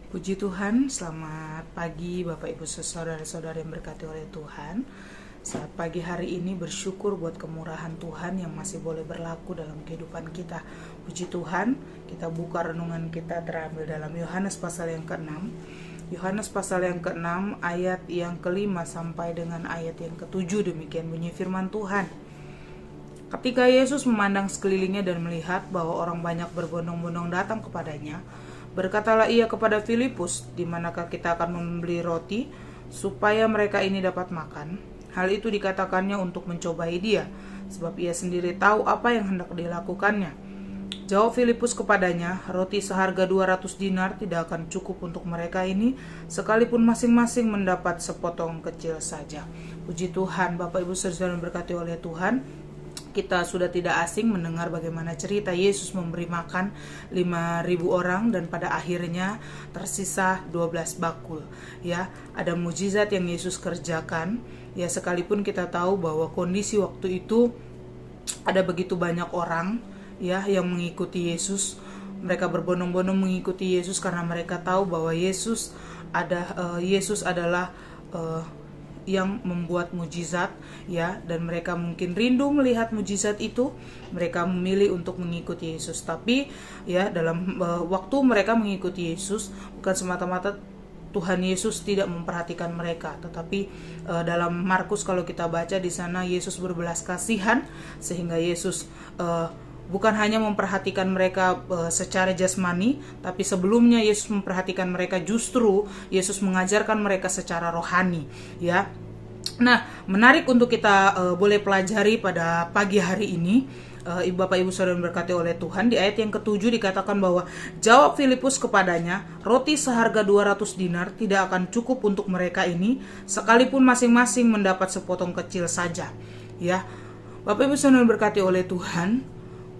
Puji Tuhan, selamat pagi Bapak Ibu saudara-saudara yang berkati oleh Tuhan. Saat pagi hari ini bersyukur buat kemurahan Tuhan yang masih boleh berlaku dalam kehidupan kita. Puji Tuhan, kita buka renungan kita terambil dalam Yohanes pasal yang ke-6. Yohanes pasal yang ke-6 ayat yang ke-5 sampai dengan ayat yang ke-7, demikian bunyi firman Tuhan. Ketika Yesus memandang sekelilingnya dan melihat bahwa orang banyak berbondong-bondong datang kepadanya, berkatalah ia kepada Filipus, "Di manakah kita akan membeli roti supaya mereka ini dapat makan?" Hal itu dikatakannya untuk mencobai dia, sebab ia sendiri tahu apa yang hendak dilakukannya. Jawab Filipus kepadanya, "Roti seharga 200 dinar tidak akan cukup untuk mereka ini, sekalipun masing-masing mendapat sepotong kecil saja." Puji Tuhan, Bapak Ibu saudara yang berkati oleh Tuhan. Kita sudah tidak asing mendengar bagaimana cerita Yesus memberi makan 5.000 orang dan pada akhirnya tersisa 12 bakul. Ya, ada mujizat yang Yesus kerjakan. Ya, sekalipun kita tahu bahwa kondisi waktu itu ada begitu banyak orang ya yang mengikuti Yesus. Mereka berbondong-bondong mengikuti Yesus karena mereka tahu bahwa Yesus adalah yang membuat mujizat ya, dan mereka mungkin rindu melihat mujizat itu. Mereka memilih untuk mengikuti Yesus. Tapi ya, dalam waktu mereka mengikuti Yesus, bukan semata-mata Tuhan Yesus tidak memperhatikan mereka, tetapi dalam Markus kalau kita baca di sana Yesus berbelas kasihan sehingga Yesus bukan hanya memperhatikan mereka secara jasmani, tapi sebelumnya Yesus memperhatikan mereka, justru Yesus mengajarkan mereka secara rohani, ya. Nah, menarik untuk kita boleh pelajari pada pagi hari ini. Bapak Ibu saudara yang berkati oleh Tuhan, di ayat yang ke-7 dikatakan bahwa jawab Filipus kepadanya, "Roti seharga 200 dinar tidak akan cukup untuk mereka ini, sekalipun masing-masing mendapat sepotong kecil saja." Ya, Bapak Ibu saudara yang berkati oleh Tuhan,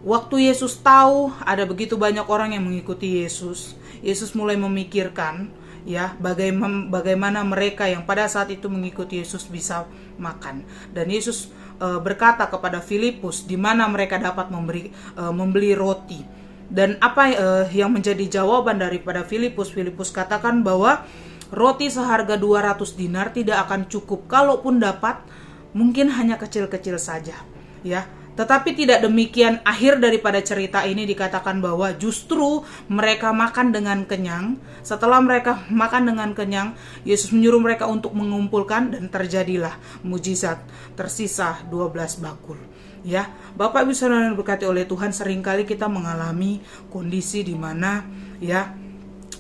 waktu Yesus tahu ada begitu banyak orang yang mengikuti Yesus, Yesus mulai memikirkan ya bagaimana mereka yang pada saat itu mengikuti Yesus bisa makan. Dan Yesus berkata kepada Filipus di mana mereka dapat membeli roti. Dan apa yang menjadi jawaban daripada Filipus? Filipus katakan bahwa roti seharga 200 dinar tidak akan cukup, kalaupun dapat mungkin hanya kecil-kecil saja, ya. Tetapi tidak demikian. Akhir daripada cerita ini dikatakan bahwa justru mereka makan dengan kenyang. Setelah mereka makan dengan kenyang, Yesus menyuruh mereka untuk mengumpulkan dan terjadilah mujizat. Tersisa 12 bakul. Ya, Bapak Ibu saudara yang berkati oleh Tuhan, seringkali kita mengalami kondisi di mana ya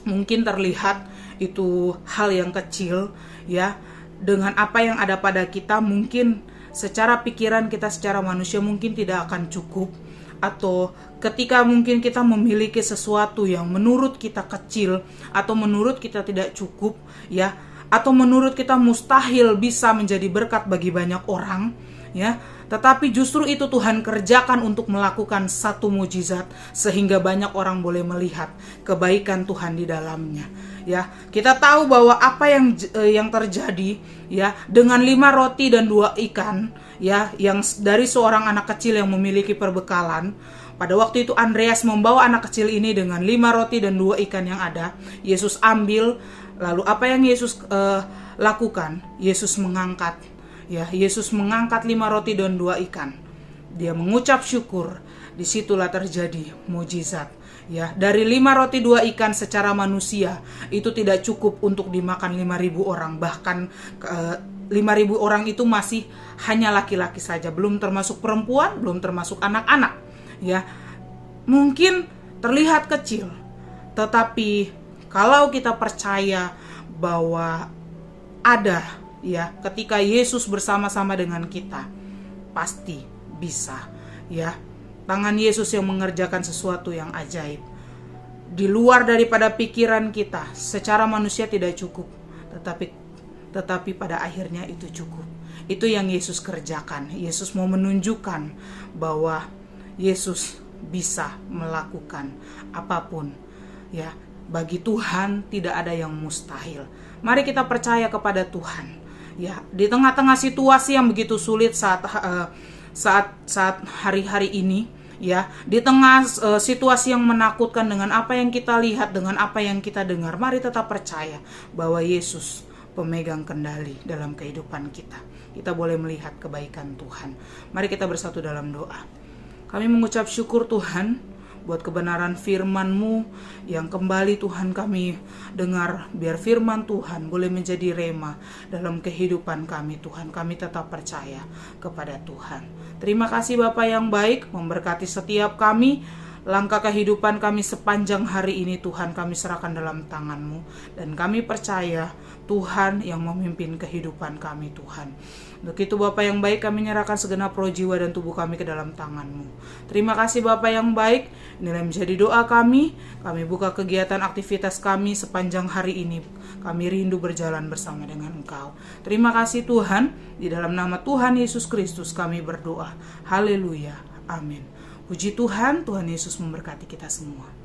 mungkin terlihat itu hal yang kecil ya, dengan apa yang ada pada kita mungkin secara pikiran kita, secara manusia mungkin tidak akan cukup. Atau ketika mungkin kita memiliki sesuatu yang menurut kita kecil atau menurut kita tidak cukup ya, atau menurut kita mustahil bisa menjadi berkat bagi banyak orang ya, tetapi justru itu Tuhan kerjakan untuk melakukan satu mujizat sehingga banyak orang boleh melihat kebaikan Tuhan di dalamnya. Ya, kita tahu bahwa apa yang terjadi ya dengan 5 roti dan 2 ikan ya, yang dari seorang anak kecil yang memiliki perbekalan. Pada waktu itu Andreas membawa anak kecil ini dengan 5 roti dan 2 ikan yang ada. Yesus ambil, lalu apa yang Yesus lakukan? Yesus mengangkat ya, Yesus mengangkat 5 roti dan 2 ikan. Dia mengucap syukur. Disitulah terjadi mujizat. Ya, dari 5 roti 2 ikan secara manusia itu tidak cukup untuk dimakan 5.000 orang. Bahkan 5.000 orang itu masih hanya laki-laki saja, belum termasuk perempuan, belum termasuk anak-anak. Ya, mungkin terlihat kecil, tetapi kalau kita percaya bahwa ada ya, ketika Yesus bersama-sama dengan kita, pasti bisa ya. Tangan Yesus yang mengerjakan sesuatu yang ajaib di luar daripada pikiran kita. Secara manusia tidak cukup, tetapi pada akhirnya itu cukup. Itu yang Yesus kerjakan. Yesus mau menunjukkan bahwa Yesus bisa melakukan apapun ya. Bagi Tuhan tidak ada yang mustahil. Mari kita percaya kepada Tuhan ya, di tengah-tengah situasi yang begitu sulit saat hari-hari ini Ya, di tengah situasi yang menakutkan, dengan apa yang kita lihat, dengan apa yang kita dengar, mari tetap percaya bahwa Yesus pemegang kendali dalam kehidupan kita. Kita boleh melihat kebaikan Tuhan. Mari kita bersatu dalam doa. Kami mengucap syukur Tuhan buat kebenaran firman-Mu yang kembali Tuhan kami dengar. Biar firman Tuhan boleh menjadi rema dalam kehidupan kami Tuhan. Kami tetap percaya kepada Tuhan. Terima kasih Bapa yang baik, memberkati setiap kami. Langkah kehidupan kami sepanjang hari ini Tuhan kami serahkan dalam tangan-Mu. Dan kami percaya Tuhan yang memimpin kehidupan kami Tuhan. Untuk itu Bapa yang baik, kami menyerahkan segenap roh, jiwa, dan tubuh kami ke dalam tangan-Mu. Terima kasih Bapa yang baik. Inilah menjadi doa kami. Kami buka kegiatan aktivitas kami sepanjang hari ini. Kami rindu berjalan bersama dengan Engkau. Terima kasih Tuhan. Di dalam nama Tuhan Yesus Kristus kami berdoa. Haleluya. Amin. Puji Tuhan, Tuhan Yesus memberkati kita semua.